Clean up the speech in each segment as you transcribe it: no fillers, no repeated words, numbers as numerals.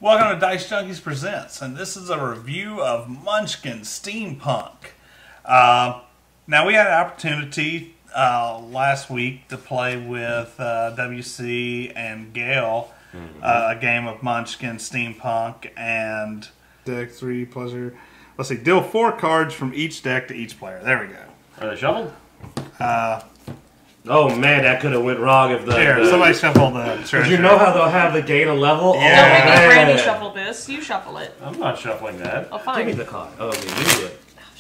Welcome to Dicejunkies Presents, and this is a review of Muchkin Steampunk. Now, we had an opportunity last week to play with WC and Gail a game of Munchkin Steampunk, and deck 3 pleasure. Let's see, deal 4 cards from each deck to each player. There we go. Are they shuffled? Oh man, that could have went wrong if the... Here, somebody shuffle the treasure. Did you know how they'll have the gain a level? Yeah. Don't make Brandy shuffle this. You shuffle it. I'm not shuffling that. Oh, fine. Give me the card. Oh, okay, you do it.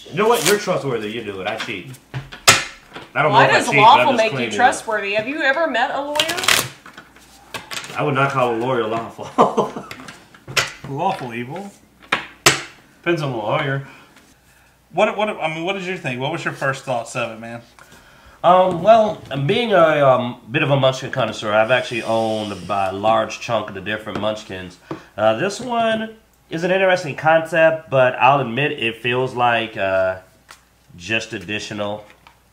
You know what? You're trustworthy. You do it. I cheat. I don't know Why if I does cheat, but lawful I'm just make you claiming trustworthy? Have you ever met a lawyer? it. I would not call a lawyer lawful. Lawful evil? Depends on the lawyer. What did you think? What was your first thoughts of it, man? Well, being a bit of a Munchkin connoisseur, I've actually owned a large chunk of the different Munchkins. This one is an interesting concept, but I'll admit it feels like just additional.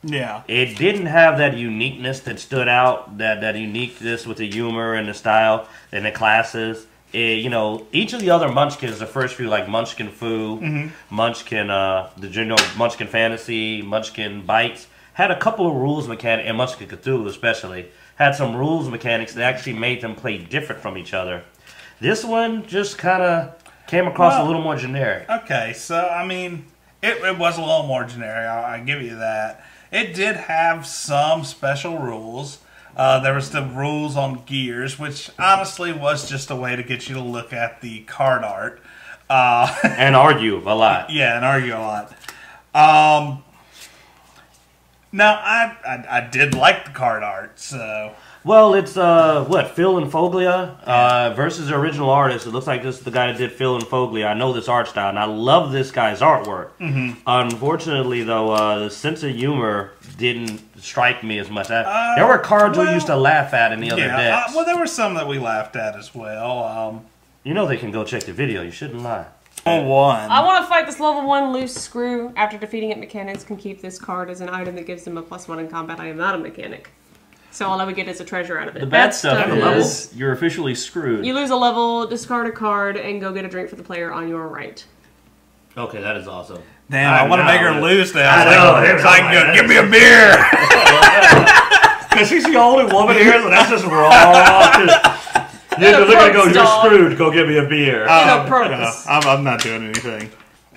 Yeah. It didn't have that uniqueness that stood out, that uniqueness with the humor and the style and the classes. You know, each of the other Munchkins, the first few, like Munchkin Foo, Munchkin, Munchkin Fantasy, Munchkin Bites, had a couple of rules mechanics, and Munchkin Cthulhu especially, had some rules mechanics that actually made them play different from each other. This one just kind of came across a little more generic. Okay, so, I mean, it was a little more generic, I give you that. It did have some special rules. There was the rules on gears, which honestly was just a way to get you to look at the card art. And argue a lot. Yeah, and argue a lot. Now, I did like the card art, so... Well, it's, Phil and Foglia versus the original artist. It looks like this is the guy that did Phil and Foglia. I know this art style, and I love this guy's artwork. Unfortunately, though, the sense of humor didn't strike me as much. There were cards we used to laugh at in the other decks. Well, there were some that we laughed at as well. You know they can go check the video. You shouldn't lie. I want to fight this level 1 loose screw. After defeating it, mechanics can keep this card as an item that gives them a +1 in combat. I am not a mechanic. So all I would get is a treasure out of it. The bad stuff is you're officially screwed. You lose a level, discard a card, and go get a drink for the player on your right. Okay, that is awesome. Damn, I want to make her lose now. I know. So I can go, give me a beer. Because she's the only woman here, so that's just wrong. You're looking to go, you're screwed. Go get me a beer. I'm not doing anything.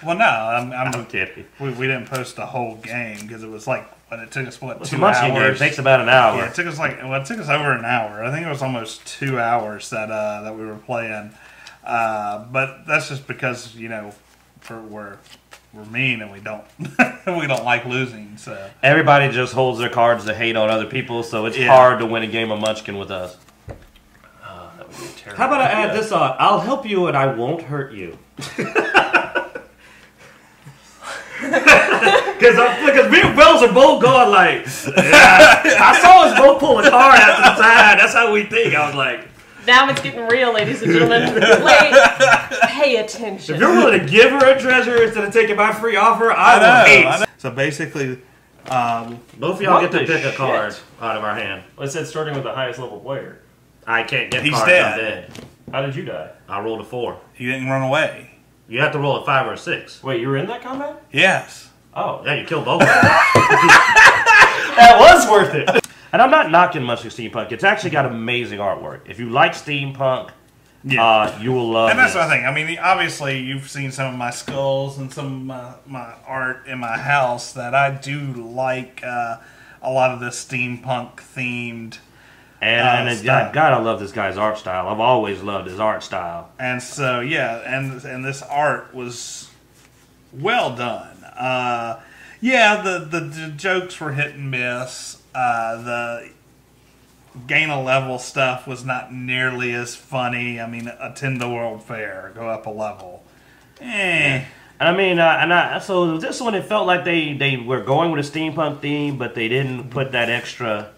Well, no, I'm kidding. We didn't post the whole game because it was like, but it took us, what, 2 Munchkin hours? game. It takes about an hour. Yeah, it took us it took us over an hour. I think it was almost 2 hours that we were playing. But that's just because, you know, we're mean and we don't we don't like losing. So everybody just holds their cards to hate on other people, so it's hard to win a game of Munchkin with us. That would be a terrible How about I idea. add this on? I'll help you and I won't hurt you. Because me and Wells are both going like, I saw us both pull a card out to the side. That's how we think. I was like, now it's getting real, ladies and gentlemen. Wait, pay attention. if you're willing to give her a treasure instead of taking my free offer, I will hate. So basically, Both of y'all get to pick a card out of our hand. Well, it said starting with the highest level player. I can't get He's cards. dead. I'm dead. How did you die? I rolled a 4. you didn't run away. You have to roll a 5 or a 6. Wait, you were in that combat? Yes. Oh. Yeah, you killed both of them. That was worth it. And I'm not knocking Muchkin Steampunk. It's actually got amazing artwork. If you like steampunk, you will love it. And that's what I think. I mean, obviously, you've seen some of my skulls and some of my art in my house that I do like a lot of this steampunk themed. And God, I love this guy's art style. I've always loved his art style. And so, yeah, and this art was well done. The jokes were hit and miss. The gain a level stuff was not nearly as funny. I mean, attend the World Fair, go up a level. I mean, so this one, it felt like they were going with a steampunk theme, but they didn't put that extra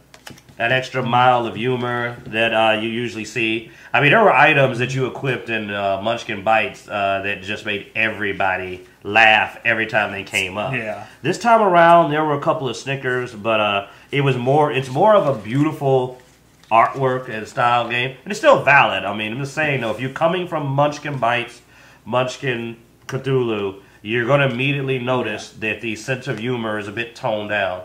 mile of humor that you usually see. I mean, there were items that you equipped in Munchkin Bites that just made everybody laugh every time they came up. Yeah. This time around, there were a couple of snickers, but it's more of a beautiful artwork and style game, and it's still valid. I mean, I'm just saying, though, if you're coming from Munchkin Bites, Munchkin Cthulhu, you're going to immediately notice that the sense of humor is a bit toned down.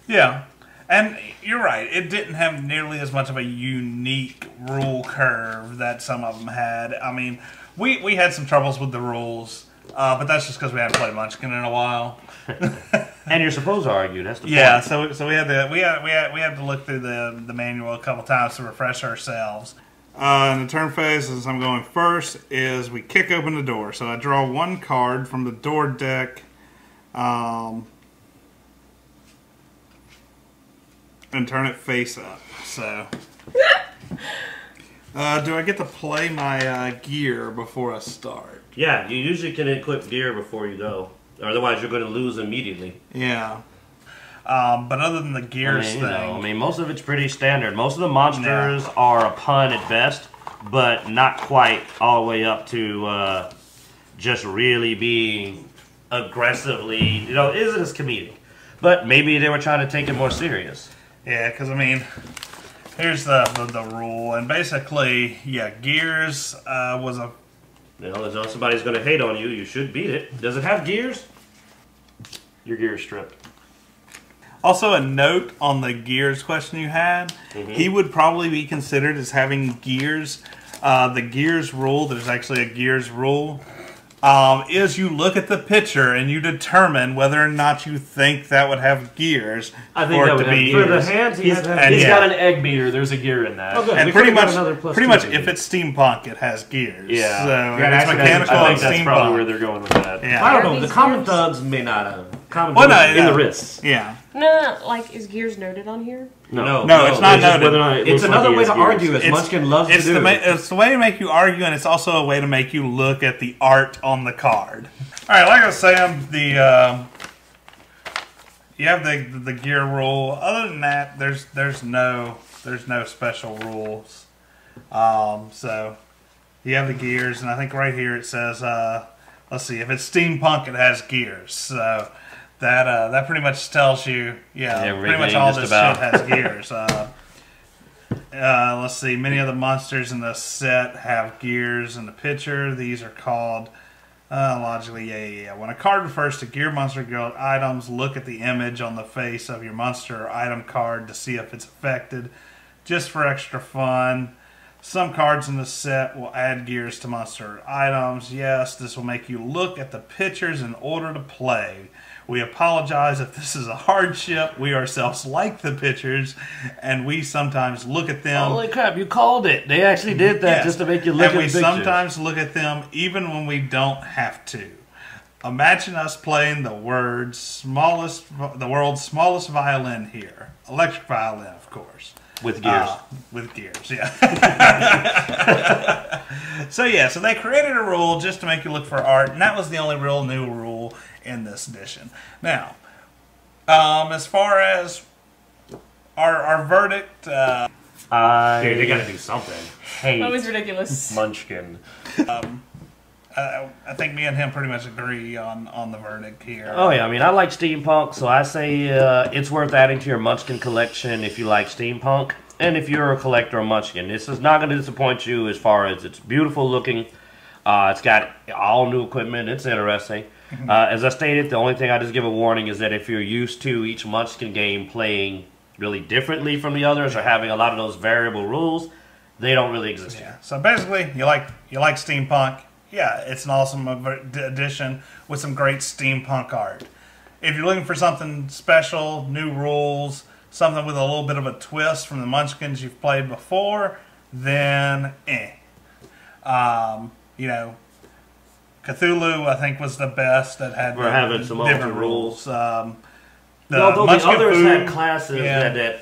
Yeah. And you're right, it didn't have nearly as much of a unique rule curve that some of them had. I mean, we had some troubles with the rules, but that's just because we haven't played Munchkin in a while. And you're supposed to argue. That's the Yeah, point. so we had to look through the manual a couple times to refresh ourselves. In the turn phase, as I'm going first, is we kick open the door. So I draw one card from the door deck, and turn it face up. So, do I get to play my gear before I start? Yeah, you usually can equip gear before you go. Otherwise, you're going to lose immediately. Yeah. But other than the gears thing, most of it's pretty standard. Most of the monsters are a pun at best, but not quite all the way up to just really being aggressively, isn't as comedic. But maybe they were trying to take it more serious. yeah, because I mean, here's the rule, and basically, yeah, gears was a If somebody's going to hate on you, you should beat it. Does it have gears? Your gear is stripped. Also, a note on the gears question you had, he would probably be considered as having gears. The gears rule, there's actually a gears rule, is you look at the picture and you determine whether or not you think that would have gears. I think that would have For the hands, he's He's got an egg beater. There's a gear in that. Oh, good. And We pretty could've got much, another plus pretty two much, maybe. if it's steampunk, it has gears. Yeah. So Yeah, it's actually, mechanical I and think that's probably where steampunk. they're going with that. Yeah. I don't know. Are The these common gears? thugs may not have. Common Well, thugs no, In yeah. the wrists. Yeah. No, like, is gears noted on here? No, No, it's not It's just noted. whether or not it It's looks another like he way has to gears. argue, as Munchkin loves to It's do. it's the way to make you argue, and it's also a way to make you look at the art on the card. All right, like I was saying, you have the gear rule. Other than that, there's no special rules. So you have the gears, and I think right here it says, let's see, if it's steampunk, it has gears. So that pretty much tells you, pretty much all this shit has gears. Let's see, many of the monsters in the set have gears in the picture. These are called, logically, when a card refers to gear monster guild items, look at the image on the face of your monster or item card to see if it's affected. Just for extra fun, some cards in the set will add gears to monster items. Yes, this will make you look at the pictures in order to play. We apologize if this is a hardship. We ourselves like the pictures, and we sometimes look at them. Holy crap, you called it. They actually did that Yes. just to make you look and at we the pictures. sometimes look at them even when we don't have to. Imagine us playing the world's smallest violin here. Electric violin, of course. With gears. With gears, yeah. So they created a rule just to make you look for art, and that was the only real new rule in this edition. Now, as far as our verdict, Dude, they got to do something. That was Hate ridiculous. Munchkin. I think me and him pretty much agree on the verdict here. Oh yeah, I mean I like steampunk, so I say it's worth adding to your Munchkin collection if you like steampunk, and if you're a collector of Munchkin. This is not going to disappoint you as far as it's beautiful looking. It's got all new equipment. It's interesting. As I stated, the only thing I just give a warning is that if you're used to each Munchkin game playing really differently from the others or having a lot of those variable rules, they don't really exist here. So basically, you like steampunk. Yeah, it's an awesome addition with some great steampunk art. If you're looking for something special, new rules, something with a little bit of a twist from the Munchkins you've played before, then Cthulhu, I think, was the best that had We're having some different alternate rules. Although the Munchkin others food, had classes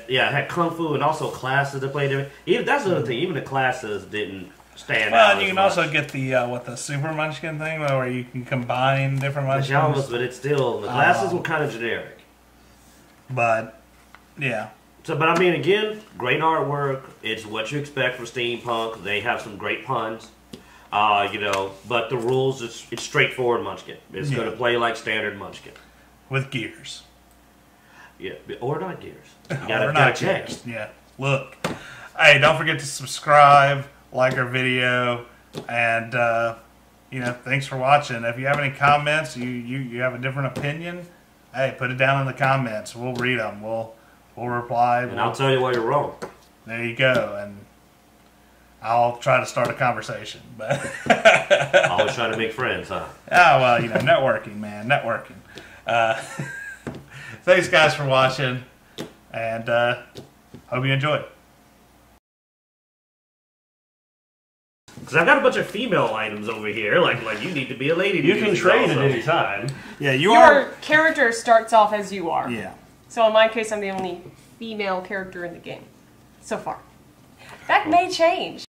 yeah. had kung fu and also classes that played different. Even that's the other thing. Even the classes didn't stand Well, out. and you as can much. also get the Super Munchkin thing where you can combine different Munchkins. But it's still the classes were kind of generic. But yeah. So, but I mean, again, great artwork. It's what you expect from steampunk. They have some great puns. But the rules, it's straightforward Munchkin. It's going to play like standard Munchkin. With gears. Yeah, or not gears. You Or gotta not check. gears. Yeah. Look. Hey, don't forget to subscribe, like our video, and thanks for watching. If you have any comments, you have a different opinion, hey, put it down in the comments. We'll read them. We'll reply. And I'll tell you why you're wrong. There you go. And I'll try to start a conversation. But Always trying to make friends, huh? oh well, networking, man, networking. Thanks, guys, for watching, and hope you enjoy it. Because I've got a bunch of female items over here. Like you need to be a lady. You can trade at any time. Yeah, Your character starts off as you are. Yeah. So in my case, I'm the only female character in the game so far. That may change.